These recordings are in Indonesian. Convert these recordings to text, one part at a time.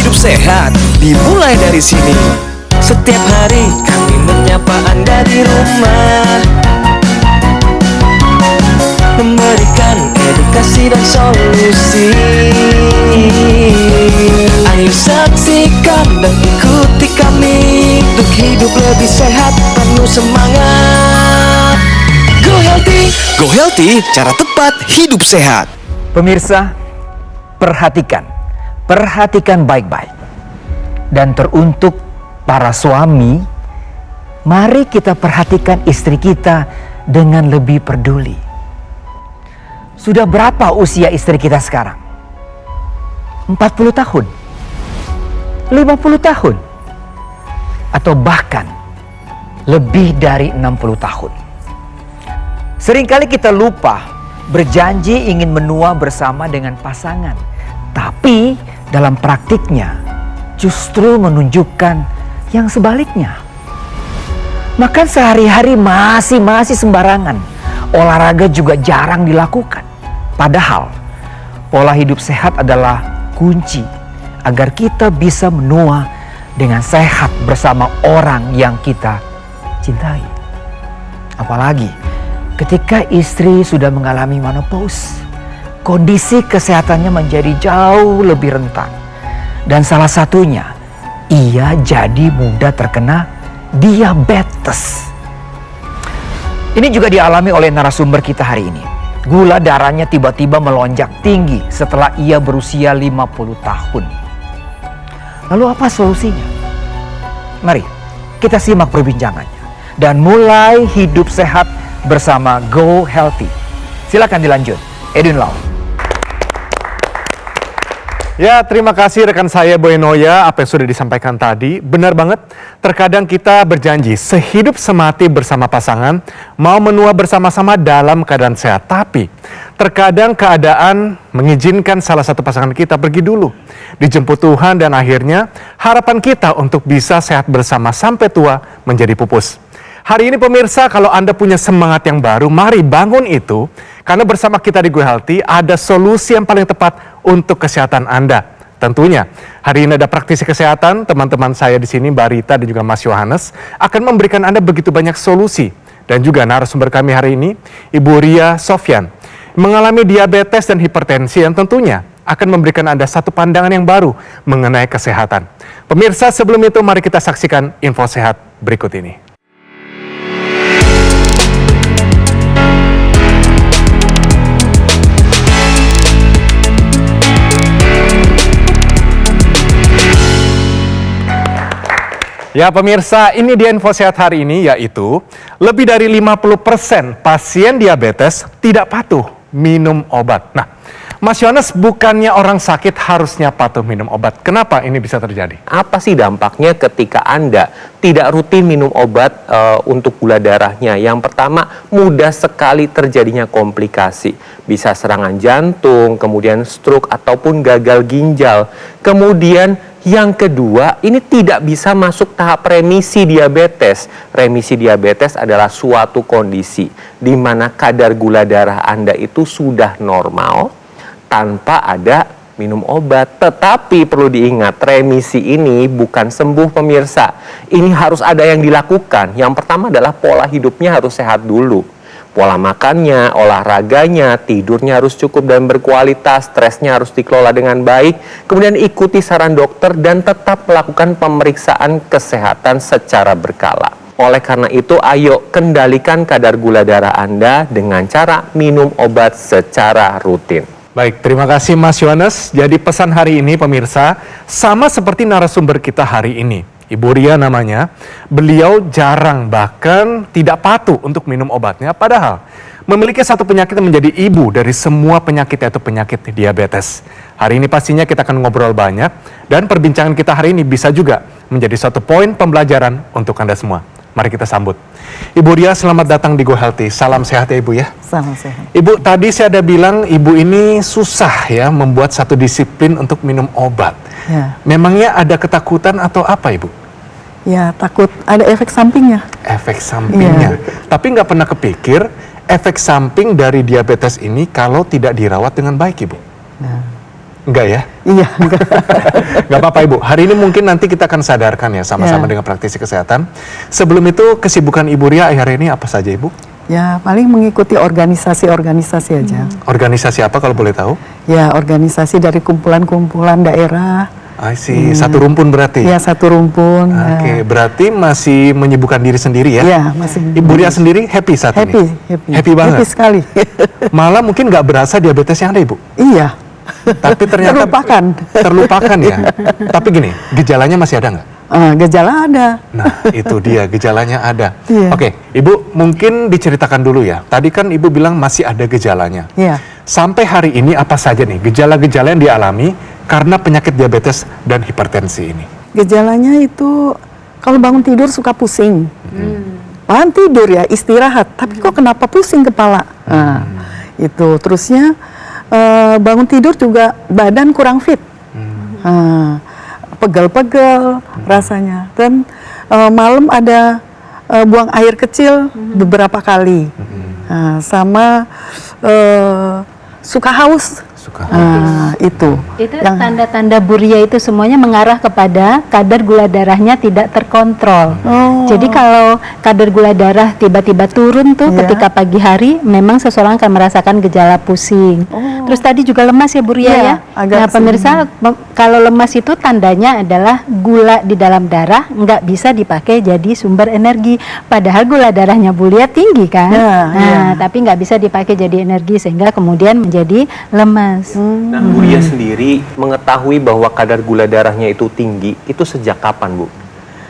hidup sehat dimulai dari sini. Setiap hari kami menyapa Anda di rumah, memberikan edukasi dan solusi. Ayo saksikan dan ikuti kami untuk hidup lebih sehat, penuh semangat. Go Healthy, cara tepat hidup sehat. Pemirsa, perhatikan baik-baik. Dan teruntuk para suami, mari kita perhatikan istri kita dengan lebih peduli. Sudah berapa usia istri kita sekarang? 40 tahun? 50 tahun? Atau bahkan lebih dari 60 tahun? Seringkali kita lupa berjanji ingin menua bersama dengan pasangan. Tapi dalam praktiknya justru menunjukkan yang sebaliknya. Makan sehari-hari masih sembarangan. Olahraga juga jarang dilakukan. Padahal pola hidup sehat adalah kunci agar kita bisa menua dengan sehat bersama orang yang kita cintai. Apalagi ketika istri sudah mengalami menopause, kondisi kesehatannya menjadi jauh lebih rentan. Dan salah satunya, ia jadi mudah terkena diabetes. Ini juga dialami oleh narasumber kita hari ini. Gula darahnya tiba-tiba melonjak tinggi setelah ia berusia 50 tahun. Lalu apa solusinya? Mari kita simak perbincangannya dan mulai hidup sehat bersama Go Healthy. Silakan dilanjut, Edwin Lau. Ya, terima kasih rekan saya Boy Noya. Apa yang sudah disampaikan tadi benar banget. Terkadang kita berjanji sehidup semati bersama pasangan, mau menua bersama-sama dalam keadaan sehat. Tapi terkadang keadaan mengizinkan salah satu pasangan kita pergi dulu, dijemput Tuhan, dan akhirnya harapan kita untuk bisa sehat bersama sampai tua menjadi pupus. Hari ini pemirsa, kalau Anda punya semangat yang baru, mari bangun itu. Karena bersama kita di Go Healthy ada solusi yang paling tepat untuk kesehatan Anda. Tentunya hari ini ada praktisi kesehatan, teman-teman saya di sini, Mbak Rita dan juga Mas Yohanes, akan memberikan Anda begitu banyak solusi. Dan juga narasumber kami hari ini, Ibu Ria Sofyan, mengalami diabetes dan hipertensi yang tentunya akan memberikan Anda satu pandangan yang baru mengenai kesehatan. Pemirsa, sebelum itu mari kita saksikan info sehat berikut ini. Ya pemirsa, ini dia info sehat hari ini, yaitu lebih dari 50% pasien diabetes tidak patuh minum obat. Nah, Mas Yohanes, bukannya orang sakit harusnya patuh minum obat. Kenapa ini bisa terjadi? Apa sih dampaknya ketika Anda tidak rutin minum obat untuk gula darahnya? Yang pertama, mudah sekali terjadinya komplikasi. Bisa serangan jantung, kemudian stroke ataupun gagal ginjal. Kemudian yang kedua, ini tidak bisa masuk tahap remisi diabetes. Remisi diabetes adalah suatu kondisi di mana kadar gula darah Anda itu sudah normal tanpa ada minum obat. Tetapi perlu diingat, remisi ini bukan sembuh pemirsa. Ini harus ada yang dilakukan. Yang pertama adalah pola hidupnya harus sehat dulu. Pola makannya, olahraganya, tidurnya harus cukup dan berkualitas, stresnya harus dikelola dengan baik, kemudian ikuti saran dokter dan tetap melakukan pemeriksaan kesehatan secara berkala. Oleh karena itu, ayo kendalikan kadar gula darah Anda dengan cara minum obat secara rutin. Baik, terima kasih Mas Yohanes. Jadi pesan hari ini pemirsa, sama seperti narasumber kita hari ini. Ibu Ria namanya, beliau jarang bahkan tidak patuh untuk minum obatnya. Padahal memiliki satu penyakit yang menjadi ibu dari semua penyakit, yaitu penyakit diabetes. Hari ini pastinya kita akan ngobrol banyak dan perbincangan kita hari ini bisa juga menjadi satu poin pembelajaran untuk Anda semua. Mari kita sambut. Ibu Ria, selamat datang di Go Healthy. Salam sehat ya Ibu ya. Salam sehat. Ibu, tadi saya ada bilang Ibu ini susah ya membuat satu disiplin untuk minum obat. Ya. Memangnya ada ketakutan atau apa Ibu? Ya, takut ada efek sampingnya. Efek sampingnya. Tapi nggak pernah kepikir efek samping dari diabetes ini kalau tidak dirawat dengan baik Ibu? Nah, Enggak ya? Iya, enggak. Nggak apa-apa Ibu, hari ini mungkin nanti kita akan sadarkan ya sama-sama Ya. dengan praktisi kesehatan. Sebelum itu kesibukan Ibu Ria akhir ini apa saja Ibu? Ya, paling mengikuti organisasi-organisasi aja. Organisasi apa kalau boleh tahu? Ya, organisasi dari kumpulan-kumpulan daerah. I see, satu rumpun berarti? Ya, satu rumpun. Oke, berarti masih menyibukkan diri sendiri ya? Ya, masih. Ibu Ria sendiri happy saat Happy, ini? happy. Happy banget? Happy sekali. Malah mungkin nggak berasa diabetesnya ada Ibu? Iya. Tapi ternyata Terlupakan. Terlupakan ya? Tapi gini, gejalanya masih ada nggak? Gejala ada. Nah, itu dia, gejalanya ada. Iya. Oke, Ibu mungkin diceritakan dulu ya. Tadi kan Ibu bilang masih ada gejalanya. Iya. Sampai hari ini apa saja nih gejala-gejala yang dialami karena penyakit diabetes dan hipertensi ini? Gejalanya itu kalau bangun tidur suka pusing. Bangun tidur ya, istirahat. Tapi kok kenapa pusing kepala? Nah, itu. Terusnya bangun tidur juga badan kurang fit. Pegel-pegel rasanya. Dan malam ada buang air kecil beberapa kali. Sama suka haus. Suka. Itu. Itu tanda-tanda buria itu semuanya mengarah kepada kadar gula darahnya tidak terkontrol. Jadi kalau kadar gula darah tiba-tiba turun tuh Iya. ketika pagi hari, memang seseorang akan merasakan gejala pusing. Terus tadi juga lemas ya Buria Iya, ya. agak Nah pemirsa, kalau lemas itu tandanya adalah gula di dalam darah nggak bisa dipakai jadi sumber energi. Padahal gula darahnya Buria tinggi kan. Iya, Nah iya. tapi nggak bisa dipakai jadi energi sehingga kemudian menjadi lemas. Nah, Bu Ria sendiri mengetahui bahwa kadar gula darahnya itu tinggi, itu sejak kapan, Bu?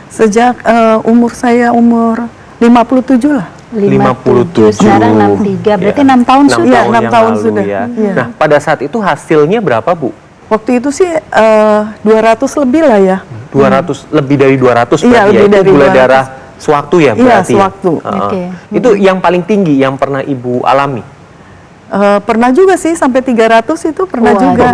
Sejak umur saya umur 57 lah. 57, sekarang 63, berarti 6 tahun 6 sudah. Iya, tahun 6 yang tahun lalu sudah. ya. Iya. Nah, pada saat itu hasilnya berapa, Bu? Waktu itu sih 200 lebih lah ya. 200, lebih dari 200 Iya, berarti ya, lebih itu dari gula 200. darah sewaktu ya Iya, berarti? sewaktu. Oke. Itu yang paling tinggi yang pernah Ibu alami? Pernah juga sih sampai 300 itu pernah Waduh. juga.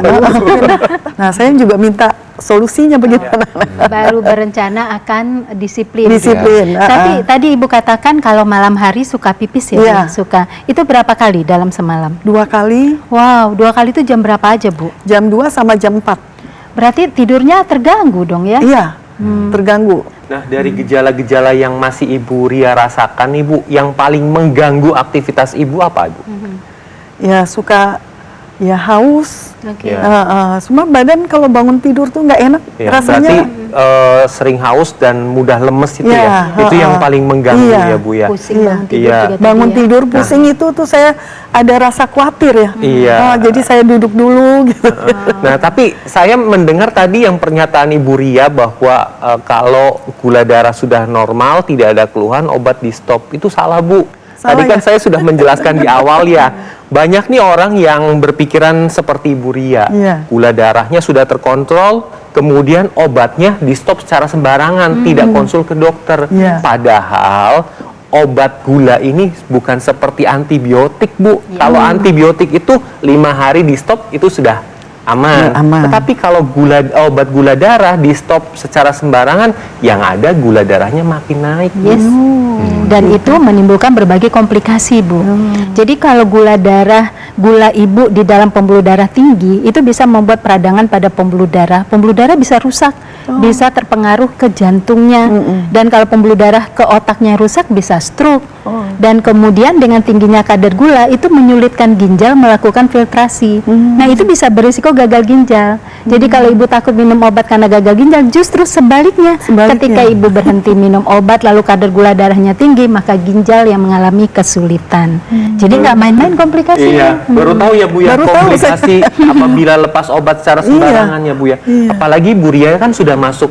Nah, saya juga minta solusinya bagaimana. Baru berencana akan disiplin. Disiplin. Tapi tadi Ibu katakan kalau malam hari suka pipis ya, Iya. Bu? Suka. Itu berapa kali dalam semalam? 2 kali, Wow, 2 kali itu jam berapa aja, Bu? jam 2 sama jam 4. Berarti tidurnya terganggu dong ya? Iya, terganggu. Nah, dari gejala-gejala yang masih Ibu Ria rasakan, Ibu, yang paling mengganggu aktivitas Ibu apa, Ibu? Ya suka ya haus. Oke. Ya. Semua badan kalau bangun tidur tuh nggak enak Ya, rasanya. berarti sering haus dan mudah lemes itu Ya, ya? Itu yang paling mengganggu iya. ya, Bu ya? Pusing Iya. bangun tidur Iya. juga tadi Bangun ya? tidur pusing itu tuh saya ada rasa khawatir ya. Iya. Jadi saya duduk dulu gitu. Nah, tapi saya mendengar tadi yang pernyataan Ibu Ria bahwa kalau gula darah sudah normal, tidak ada keluhan, obat di stop. Itu salah, Bu. Salah Tadi kan ya? saya sudah menjelaskan di awal ya. Banyak nih orang yang berpikiran seperti Ibu Ria. Iya. Gula darahnya sudah terkontrol, kemudian obatnya di stop secara sembarangan, tidak konsul ke dokter. Iya. Padahal obat gula ini bukan seperti antibiotik, Bu. Kalau antibiotik itu 5 hari di stop itu sudah aman. Ya, aman. Tetapi kalau obat gula darah di stop secara sembarangan, yang ada gula darahnya makin naik. Yes. Dan itu menimbulkan berbagai komplikasi, Bu. Jadi kalau gula ibu di dalam pembuluh darah tinggi, itu bisa membuat peradangan pada pembuluh darah. Pembuluh darah bisa rusak, bisa terpengaruh ke jantungnya. Dan kalau pembuluh darah ke otaknya rusak, bisa stroke. Dan kemudian dengan tingginya kadar gula, itu menyulitkan ginjal melakukan filtrasi. Nah, itu bisa berisiko gagal ginjal. Jadi kalau ibu takut minum obat karena gagal ginjal, justru sebaliknya. Ketika ibu berhenti minum obat lalu kadar gula darahnya tinggi, maka ginjal yang mengalami kesulitan. Jadi nggak main-main komplikasi. Iya, baru tahu ya Bu ya, Baru tahu komplikasi apabila lepas obat secara sembarangan ya Bu ya. Apalagi Bu Ria kan sudah masuk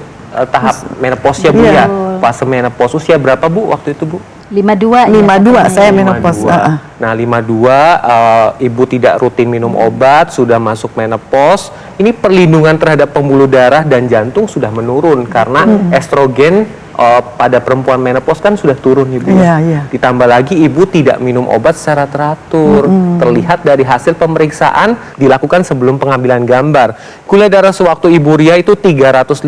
tahap menopause ya Bu Iya. ya. Fase menopause usia berapa Bu waktu itu Bu? 52 52 ya, saya katanya. menopause. 52. Nah, 52 ibu tidak rutin minum obat, sudah masuk menopause. Ini perlindungan terhadap pembuluh darah dan jantung sudah menurun karena estrogen pada perempuan menopause kan sudah turun Ibu. Iya, iya. Ditambah lagi ibu tidak minum obat secara teratur. Terlihat dari hasil pemeriksaan dilakukan sebelum pengambilan gambar. Gula darah sewaktu Ibu Ria itu 350,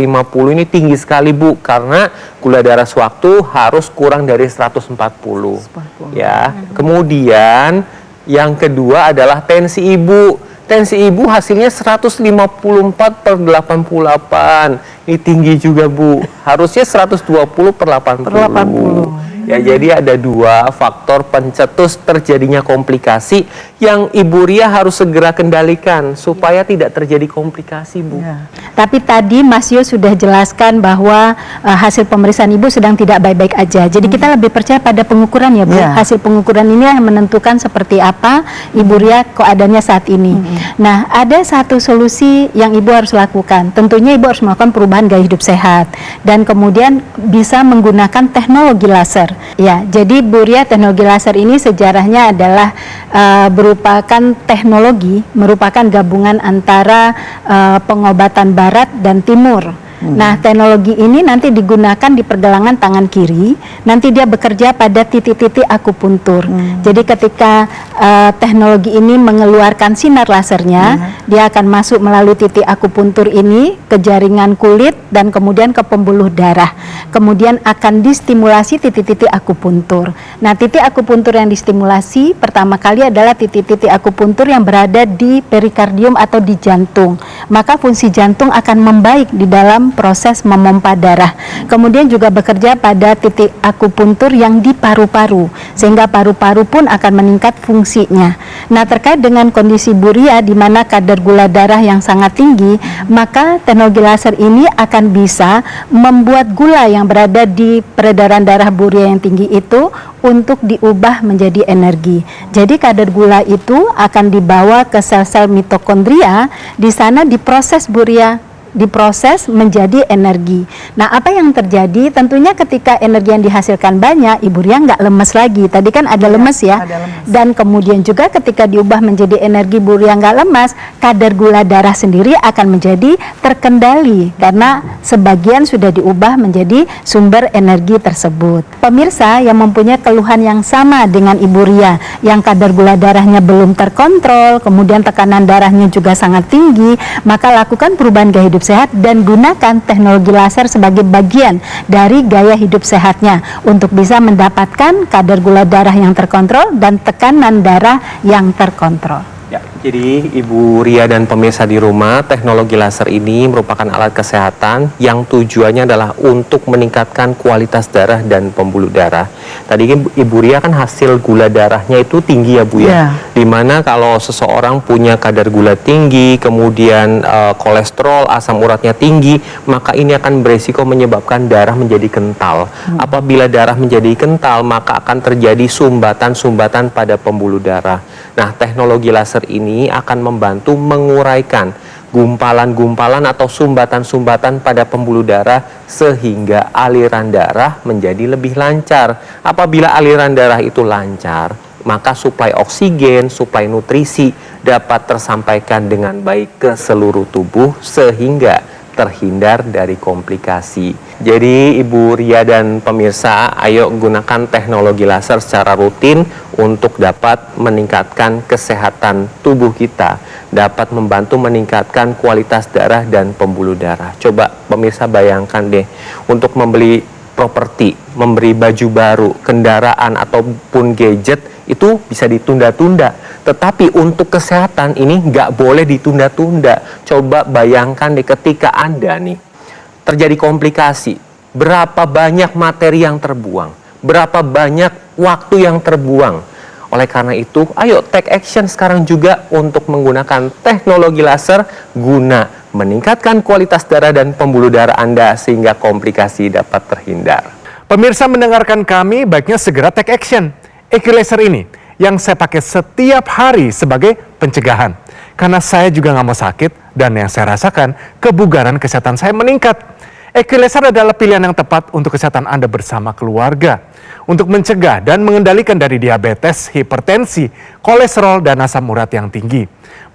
ini tinggi sekali Bu, karena gula darah sewaktu harus kurang dari 140. Ya. Kemudian yang kedua adalah tensi ibu. Tensi ibu hasilnya 154/88. Ini tinggi juga, Bu. Harusnya 120/80. Ya, jadi ada 2 faktor pencetus terjadinya komplikasi yang Ibu Ria harus segera kendalikan supaya tidak terjadi komplikasi, Bu. Ya. Tapi tadi Mas Yo sudah jelaskan bahwa hasil pemeriksaan Ibu sedang tidak baik-baik aja. Jadi kita lebih percaya pada pengukuran ya, Bu. Ya. Hasil pengukuran ini yang menentukan seperti apa Ibu Ria keadaannya saat ini. Nah, ada satu solusi yang Ibu harus lakukan. Tentunya Ibu harus melakukan perubahan gaya hidup sehat dan kemudian bisa menggunakan teknologi laser. Ya, jadi Bu Ria, teknologi laser ini sejarahnya adalah merupakan gabungan antara pengobatan barat dan timur. Nah, teknologi ini nanti digunakan di pergelangan tangan kiri, nanti dia bekerja pada titik-titik akupuntur. Jadi ketika teknologi ini mengeluarkan sinar lasernya, dia akan masuk melalui titik akupuntur ini ke jaringan kulit dan kemudian ke pembuluh darah. Kemudian akan distimulasi titik-titik akupuntur. Nah, titik akupuntur yang distimulasi pertama kali adalah titik-titik akupuntur yang berada di perikardium atau di jantung. Maka fungsi jantung akan membaik di dalam proses memompa darah. Kemudian juga bekerja pada titik akupuntur yang di paru-paru, sehingga paru-paru pun akan meningkat fungsinya. Nah, terkait dengan kondisi Bu Ria di mana kadar gula darah yang sangat tinggi, maka teknologi laser ini akan bisa membuat gula yang berada di peredaran darah Bu Ria yang tinggi itu untuk diubah menjadi energi. Jadi kadar gula itu akan dibawa ke sel-sel mitokondria, di sana diproses Bu Ria, diproses menjadi energi. Nah, apa yang terjadi? Tentunya ketika energi yang dihasilkan banyak, Ibu Ria nggak lemes lagi. Tadi kan ada lemes ya. ada lemes. Dan kemudian juga ketika diubah menjadi energi, Bu Ria nggak lemas, kadar gula darah sendiri akan menjadi terkendali karena sebagian sudah diubah menjadi sumber energi tersebut. Pemirsa yang mempunyai keluhan yang sama dengan Ibu Ria, yang kadar gula darahnya belum terkontrol, kemudian tekanan darahnya juga sangat tinggi, maka lakukan perubahan gaya hidup sehat dan gunakan teknologi laser sebagai bagian dari gaya hidup sehatnya untuk bisa mendapatkan kadar gula darah yang terkontrol dan tekanan darah yang terkontrol. Ya, jadi Ibu Ria dan pemirsa di rumah, teknologi laser ini merupakan alat kesehatan yang tujuannya adalah untuk meningkatkan kualitas darah dan pembuluh darah. Tadi Ibu Ria kan hasil gula darahnya itu tinggi ya, Bu ya. Yeah. Dimana kalau seseorang punya kadar gula tinggi, kemudian kolesterol, asam uratnya tinggi, maka ini akan beresiko menyebabkan darah menjadi kental. Apabila darah menjadi kental, maka akan terjadi sumbatan-sumbatan pada pembuluh darah. Nah, teknologi laser ini akan membantu menguraikan gumpalan-gumpalan atau sumbatan-sumbatan pada pembuluh darah sehingga aliran darah menjadi lebih lancar. Apabila aliran darah itu lancar, maka suplai oksigen, suplai nutrisi dapat tersampaikan dengan baik ke seluruh tubuh sehingga terhindar dari komplikasi. Jadi Ibu Ria dan pemirsa, ayo gunakan teknologi laser secara rutin untuk dapat meningkatkan kesehatan tubuh kita, dapat membantu meningkatkan kualitas darah dan pembuluh darah. Coba pemirsa bayangkan deh, untuk membeli properti, memberi baju baru, kendaraan ataupun gadget itu bisa ditunda-tunda. Tetapi untuk kesehatan ini nggak boleh ditunda-tunda. Coba bayangkan deh ketika Anda nih terjadi komplikasi, berapa banyak materi yang terbuang, berapa banyak waktu yang terbuang. Oleh karena itu, ayo take action sekarang juga untuk menggunakan teknologi laser guna meningkatkan kualitas darah dan pembuluh darah Anda sehingga komplikasi dapat terhindar. Pemirsa mendengarkan kami, baiknya segera take action. Equilaser ini yang saya pakai setiap hari sebagai pencegahan. Karena saya juga nggak mau sakit dan yang saya rasakan kebugaran kesehatan saya meningkat. Equilaser adalah pilihan yang tepat untuk kesehatan Anda bersama keluarga. Untuk mencegah dan mengendalikan dari diabetes, hipertensi, kolesterol, dan asam urat yang tinggi.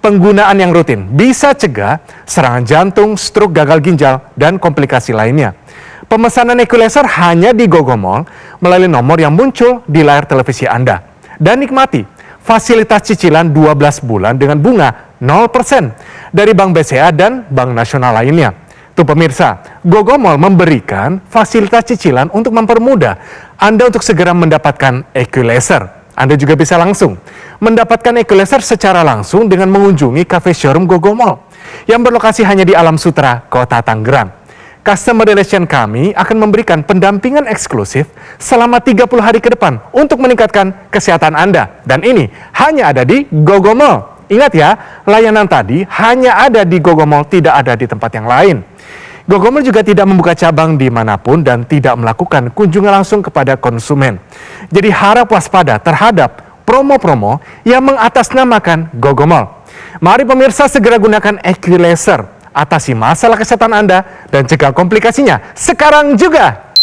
Penggunaan yang rutin bisa cegah serangan jantung, stroke, gagal ginjal, dan komplikasi lainnya. Pemesanan Equilaser hanya di Gogomall melalui nomor yang muncul di layar televisi Anda. Dan nikmati fasilitas cicilan 12 bulan dengan bunga 0% dari Bank BCA dan Bank Nasional lainnya. Tuh pemirsa, Gogomall memberikan fasilitas cicilan untuk mempermudah Anda untuk segera mendapatkan Equilaser. Anda juga bisa langsung mendapatkan equalizer secara langsung dengan mengunjungi cafe showroom GoGo Mall yang berlokasi hanya di Alam Sutera, Kota Tangerang. Customer relation kami akan memberikan pendampingan eksklusif selama 30 hari ke depan untuk meningkatkan kesehatan Anda. Dan ini hanya ada di GoGo Mall. Ingat ya, layanan tadi hanya ada di GoGo Mall, tidak ada di tempat yang lain. GoGo Mall juga tidak membuka cabang dimanapun dan tidak melakukan kunjungan langsung kepada konsumen. Jadi harap waspada terhadap promo-promo yang mengatasnamakan GoGo Mall. Mari pemirsa segera gunakan equalizer, atasi masalah kesehatan Anda dan cegah komplikasinya sekarang juga.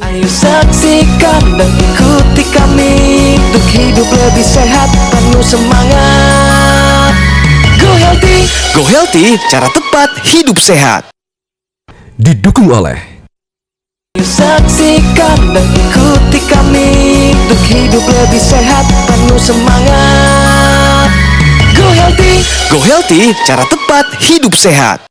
Ayo saksikan dan ikuti kami untuk hidup lebih sehat, penuh semangat. Go Healthy, Go Healthy, cara tepat hidup sehat. Didukung oleh Ayo saksikan dan ikuti kami untuk hidup lebih sehat, penuh semangat. Go Healthy, Go Healthy, cara tepat hidup sehat.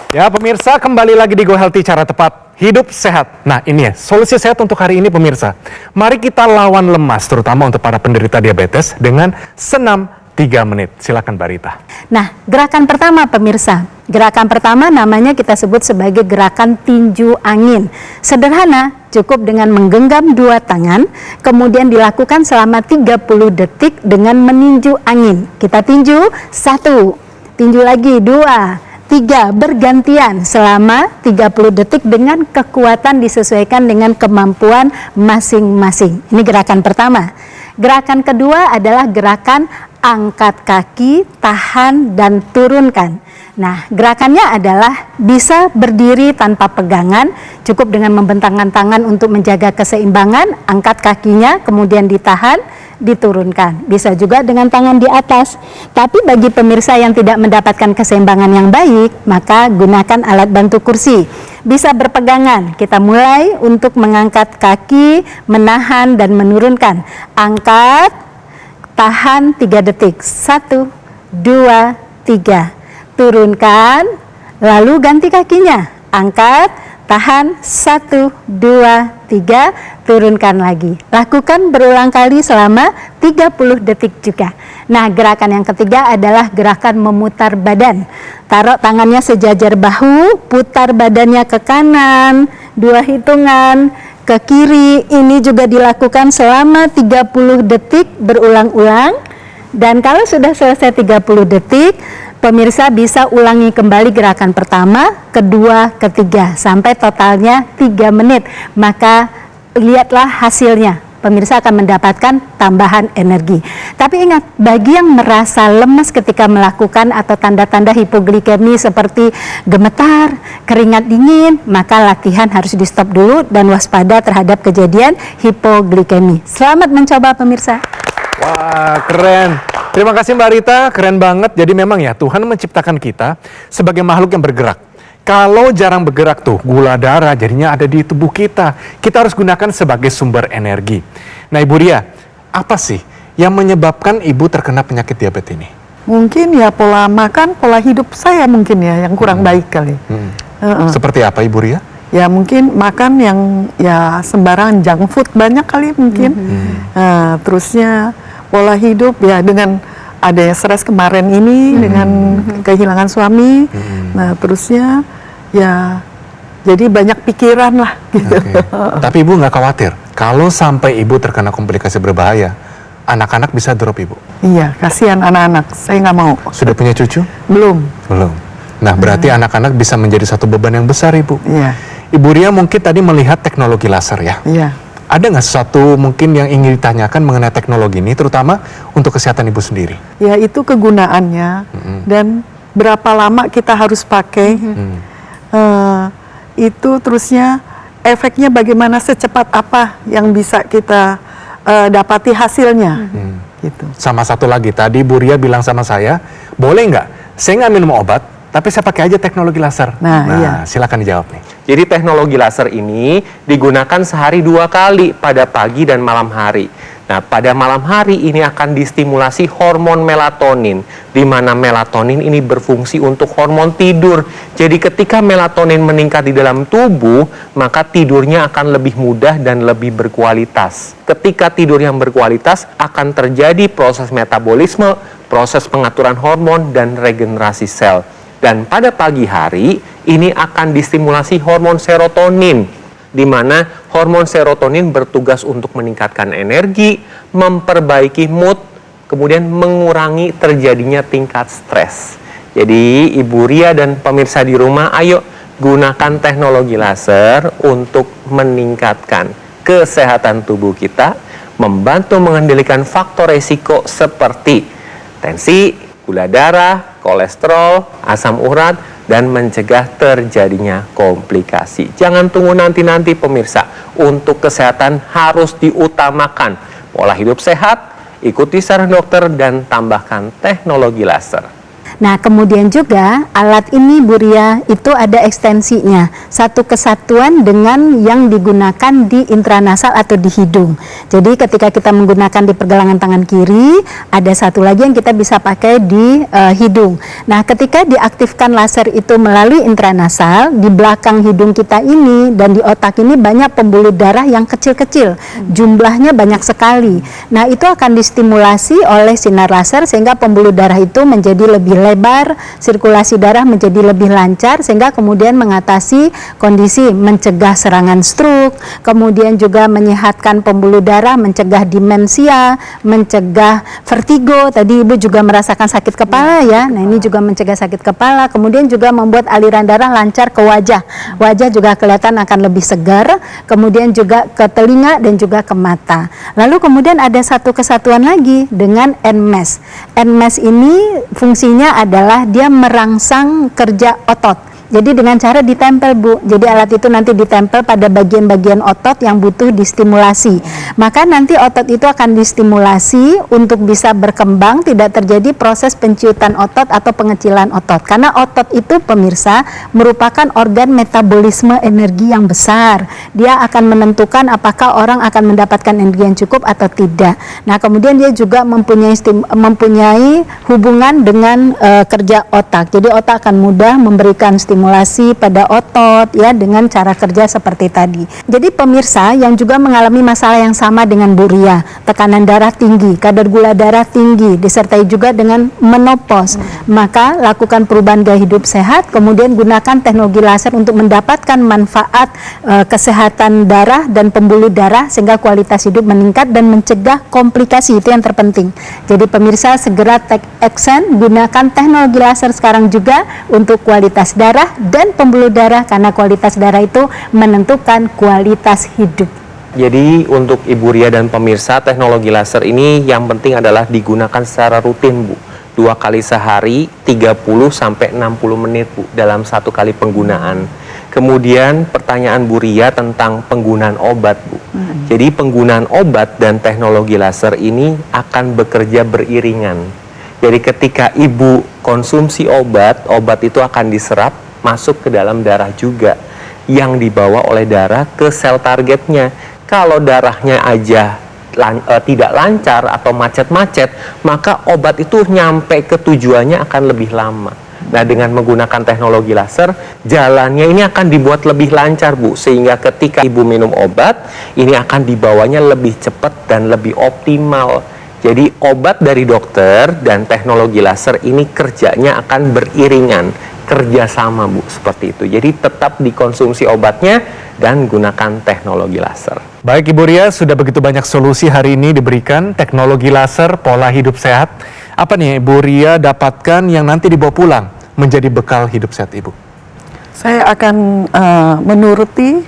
Ya pemirsa, kembali lagi di Go Healthy, cara tepat hidup sehat. Nah ini ya, solusi sehat untuk hari ini pemirsa. Mari kita lawan lemas, terutama untuk para penderita diabetes dengan senam 3 menit. Silakan Mbak Rita. Nah, gerakan pertama pemirsa. Gerakan pertama namanya kita sebut sebagai gerakan tinju angin. Sederhana, cukup dengan menggenggam 2 tangan, kemudian dilakukan selama 30 detik dengan meninju angin. Kita tinju 1, tinju lagi 2, 3, bergantian selama 30 detik dengan kekuatan disesuaikan dengan kemampuan masing-masing. Ini gerakan pertama. Gerakan kedua adalah gerakan angkat kaki, tahan, dan turunkan. Nah, gerakannya adalah bisa berdiri tanpa pegangan, cukup dengan membentangkan tangan untuk menjaga keseimbangan, angkat kakinya, kemudian ditahan, diturunkan. Bisa juga dengan tangan di atas. Tapi bagi pemirsa yang tidak mendapatkan keseimbangan yang baik, maka gunakan alat bantu kursi. Bisa berpegangan. Kita mulai untuk mengangkat kaki, menahan dan menurunkan. Angkat, tahan 3 detik. 1, 2, 3. Turunkan, lalu ganti kakinya. Angkat, tahan 1, 2, 3, turunkan lagi. Lakukan berulang kali selama 30 detik juga. Nah, gerakan yang ketiga adalah gerakan memutar badan. Taruh tangannya sejajar bahu, putar badannya ke kanan, 2 hitungan, ke kiri. Ini juga dilakukan selama 30 detik berulang-ulang. Dan kalau sudah selesai 30 detik, pemirsa bisa ulangi kembali gerakan pertama, kedua, ketiga, sampai totalnya 3 menit. Maka lihatlah hasilnya. Pemirsa akan mendapatkan tambahan energi. Tapi ingat, bagi yang merasa lemas ketika melakukan atau tanda-tanda hipoglikemi seperti gemetar, keringat dingin, maka latihan harus di stop dulu dan waspada terhadap kejadian hipoglikemi. Selamat mencoba pemirsa. Wah, keren. Terima kasih Mbak Rita, keren banget. Jadi memang ya, Tuhan menciptakan kita sebagai makhluk yang bergerak. Kalau jarang bergerak tuh, gula darah jadinya ada di tubuh kita. Kita harus gunakan sebagai sumber energi. Nah Ibu Ria, apa sih yang menyebabkan Ibu terkena penyakit diabetes ini? Mungkin ya pola makan, pola hidup saya mungkin ya yang kurang baik kali. Seperti apa Ibu Ria? Ya mungkin makan yang ya sembarangan, junk food banyak kali mungkin. Terusnya pola hidup ya dengan ada yang stres kemarin ini dengan kehilangan suami. Nah, terusnya ya jadi banyak pikiran lah gitu. Oke. Tapi Ibu nggak khawatir kalau sampai Ibu terkena komplikasi berbahaya, anak-anak bisa drop Ibu? Iya, kasihan anak-anak. Saya nggak mau. Sudah punya cucu? Belum. Belum. Nah, berarti anak-anak bisa menjadi satu beban yang besar, Ibu. Iya. Ibu Ria mungkin tadi melihat teknologi laser ya. Iya. Ada nggak sesuatu mungkin yang ingin ditanyakan mengenai teknologi ini, terutama untuk kesehatan Ibu sendiri? Ya, itu kegunaannya dan berapa lama kita harus pakai. Itu terusnya efeknya bagaimana, secepat apa yang bisa kita dapati hasilnya. Gitu. Sama satu lagi, tadi Bu Ria bilang sama saya, boleh nggak saya nggak minum obat, tapi saya pakai aja teknologi laser. Nah, iya. Silakan dijawab nih. Jadi teknologi laser ini digunakan sehari 2 kali pada pagi dan malam hari. Nah, pada malam hari ini akan distimulasi hormon melatonin, di mana melatonin ini berfungsi untuk hormon tidur. Jadi ketika melatonin meningkat di dalam tubuh, maka tidurnya akan lebih mudah dan lebih berkualitas. Ketika tidur yang berkualitas, akan terjadi proses metabolisme, proses pengaturan hormon, dan regenerasi sel. Dan pada pagi hari, ini akan distimulasi hormon serotonin, di mana hormon serotonin bertugas untuk meningkatkan energi, memperbaiki mood, kemudian mengurangi terjadinya tingkat stres. Jadi Ibu Ria dan pemirsa di rumah, ayo gunakan teknologi laser untuk meningkatkan kesehatan tubuh kita, membantu mengendalikan faktor resiko seperti tensi, gula darah, kolesterol, asam urat, dan mencegah terjadinya komplikasi. Jangan tunggu nanti-nanti pemirsa, untuk kesehatan harus diutamakan. Pola hidup sehat, ikuti saran dokter, dan tambahkan teknologi laser. Nah, kemudian juga alat ini Bu Ria itu ada ekstensinya, satu kesatuan dengan yang digunakan di intranasal atau di hidung. Jadi ketika kita menggunakan di pergelangan tangan kiri, ada satu lagi yang kita bisa pakai di hidung. Nah, ketika diaktifkan laser itu melalui intranasal, di belakang hidung kita ini dan di otak ini banyak pembuluh darah yang kecil-kecil, jumlahnya banyak sekali. Nah, itu akan distimulasi oleh sinar laser sehingga pembuluh darah itu menjadi lebih lebar, sirkulasi darah menjadi lebih lancar, sehingga kemudian mengatasi kondisi mencegah serangan stroke, kemudian juga menyehatkan pembuluh darah, mencegah demensia, mencegah vertigo. Tadi Ibu juga merasakan sakit kepala ya. Nah, ini juga mencegah sakit kepala, kemudian juga membuat aliran darah lancar ke wajah. Wajah juga kelihatan akan lebih segar, kemudian juga ke telinga dan juga ke mata. Lalu kemudian ada satu kesatuan lagi dengan NMES. NMES ini fungsinya adalah dia merangsang kerja otot. Jadi dengan cara ditempel Bu, jadi alat itu nanti ditempel pada bagian-bagian otot yang butuh distimulasi. Maka nanti otot itu akan distimulasi untuk bisa berkembang, tidak terjadi proses penciutan otot atau pengecilan otot. Karena otot itu pemirsa merupakan organ metabolisme energi yang besar. Dia akan menentukan apakah orang akan mendapatkan energi yang cukup atau tidak. Nah, kemudian dia juga mempunyai hubungan dengan kerja otak. Jadi otak akan mudah memberikan stimulasi pada otot ya dengan cara kerja seperti tadi. Jadi pemirsa yang juga mengalami masalah yang sama dengan Bu Ria, tekanan darah tinggi, kadar gula darah tinggi, disertai juga dengan menopause, maka lakukan perubahan gaya hidup sehat, kemudian gunakan teknologi laser untuk mendapatkan manfaat kesehatan darah dan pembuluh darah sehingga kualitas hidup meningkat dan mencegah komplikasi, itu yang terpenting. Jadi pemirsa segera take action, gunakan teknologi laser sekarang juga untuk kualitas darah dan pembuluh darah, karena kualitas darah itu menentukan kualitas hidup. Jadi untuk Ibu Ria dan pemirsa, teknologi laser ini yang penting adalah digunakan secara rutin Bu. 2 kali sehari, 30-60 menit Bu dalam 1 kali penggunaan. Kemudian pertanyaan Bu Ria tentang penggunaan obat Bu. Jadi penggunaan obat dan teknologi laser ini akan bekerja beriringan. Jadi ketika Ibu konsumsi obat, obat itu akan diserap masuk ke dalam darah juga yang dibawa oleh darah ke sel targetnya. Kalau darahnya aja tidak lancar atau macet-macet, maka obat itu nyampe ke tujuannya akan lebih lama. Nah, dengan menggunakan teknologi laser, jalannya ini akan dibuat lebih lancar Bu, sehingga ketika Ibu minum obat, ini akan dibawanya lebih cepat dan lebih optimal. Jadi obat dari dokter dan teknologi laser ini kerjanya akan beriringan, kerjasama Bu, seperti itu. Jadi tetap dikonsumsi obatnya dan gunakan teknologi laser. Baik Ibu Ria, sudah begitu banyak solusi hari ini diberikan, teknologi laser, pola hidup sehat. Apa nih Ibu Ria dapatkan yang nanti dibawa pulang menjadi bekal hidup sehat Ibu? Saya akan menuruti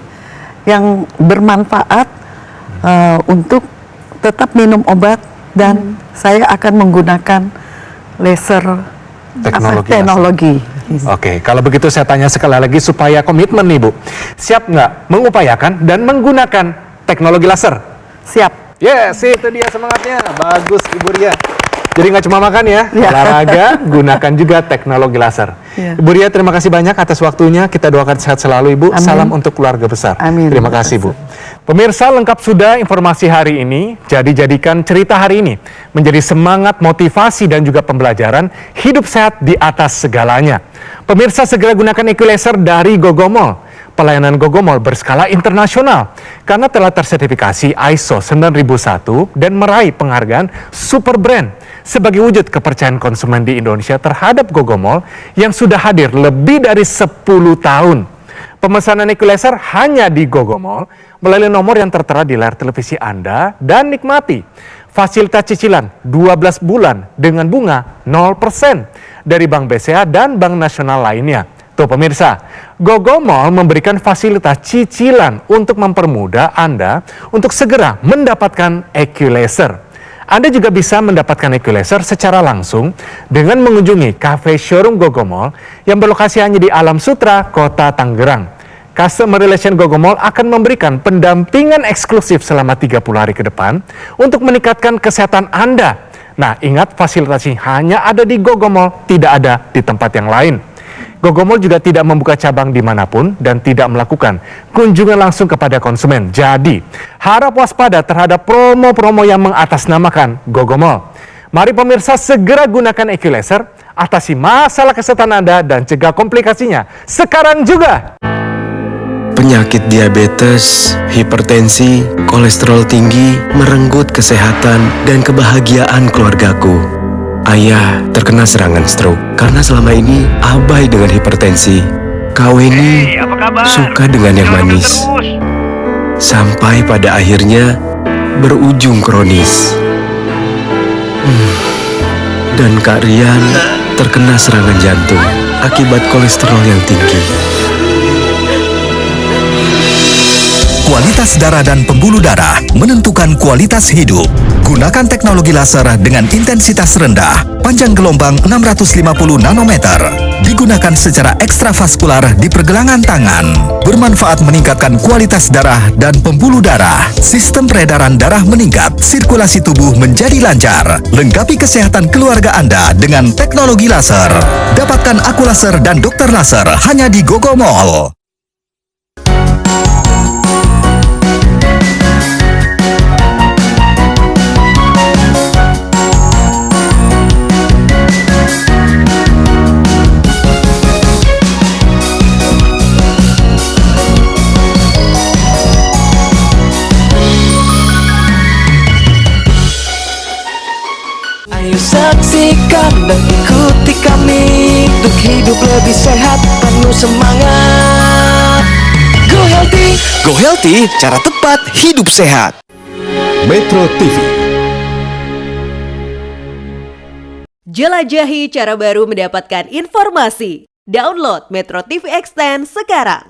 yang bermanfaat untuk tetap minum obat dan saya akan menggunakan laser teknologi. Oke, kalau begitu saya tanya sekali lagi supaya komitmen nih Bu. Siap nggak mengupayakan dan menggunakan teknologi laser? Siap. Yes, itu dia semangatnya. Bagus Ibu Ria. Jadi nggak cuma makan ya, olahraga, gunakan juga teknologi laser. Ya. Ibu Ria, terima kasih banyak atas waktunya. Kita doakan sehat selalu Ibu. Amin. Salam untuk keluarga besar. Amin. Terima kasih Bu. Pemirsa, lengkap sudah informasi hari ini. Jadi jadikan cerita hari ini menjadi semangat, motivasi, dan juga pembelajaran hidup sehat di atas segalanya. Pemirsa, segera gunakan Equilaser dari Gogomol. Pelayanan Gogomol berskala internasional karena telah tersertifikasi ISO 9001 dan meraih penghargaan Super Brand sebagai wujud kepercayaan konsumen di Indonesia terhadap Gogomol yang sudah hadir lebih dari 10 tahun. Pemesanan Equilaser hanya di Gogomol melalui nomor yang tertera di layar televisi Anda dan nikmati fasilitas cicilan 12 bulan dengan bunga 0% dari Bank BCA dan Bank Nasional lainnya. Tuh pemirsa, Gogomol memberikan fasilitas cicilan untuk mempermudah Anda untuk segera mendapatkan Equilaser. Anda juga bisa mendapatkan Equilaser secara langsung dengan mengunjungi cafe showroom Gogomol yang berlokasi hanya di Alam Sutra, Kota Tangerang. Customer Relation Gogomol akan memberikan pendampingan eksklusif selama 30 hari ke depan untuk meningkatkan kesehatan Anda. Nah, ingat fasilitas ini hanya ada di Gogomol, tidak ada di tempat yang lain. Gogomol juga tidak membuka cabang dimanapun dan tidak melakukan kunjungan langsung kepada konsumen. Jadi, harap waspada terhadap promo-promo yang mengatasnamakan Gogomol. Mari pemirsa segera gunakan Equilaser, atasi masalah kesehatan Anda dan cegah komplikasinya sekarang juga. Penyakit diabetes, hipertensi, kolesterol tinggi merenggut kesehatan dan kebahagiaan keluargaku. Ayah terkena serangan stroke karena selama ini abai dengan hipertensi. Kau ini suka dengan yang manis. Sampai pada akhirnya berujung kronis. Dan Kak Rian terkena serangan jantung akibat kolesterol yang tinggi. Kualitas darah dan pembuluh darah menentukan kualitas hidup. Gunakan teknologi laser dengan intensitas rendah, panjang gelombang 650 nanometer. Digunakan secara ekstravaskular di pergelangan tangan. Bermanfaat meningkatkan kualitas darah dan pembuluh darah. Sistem peredaran darah meningkat, sirkulasi tubuh menjadi lancar. Lengkapi kesehatan keluarga Anda dengan teknologi laser. Dapatkan Aku Laser dan Dokter Laser hanya di Gogomol. Ayo saksikan dan ikuti kami untuk hidup lebih sehat, penuh semangat. Go Healthy, cara tepat hidup sehat. Metro TV. Jelajahi cara baru mendapatkan informasi. Download Metro TV Extend sekarang.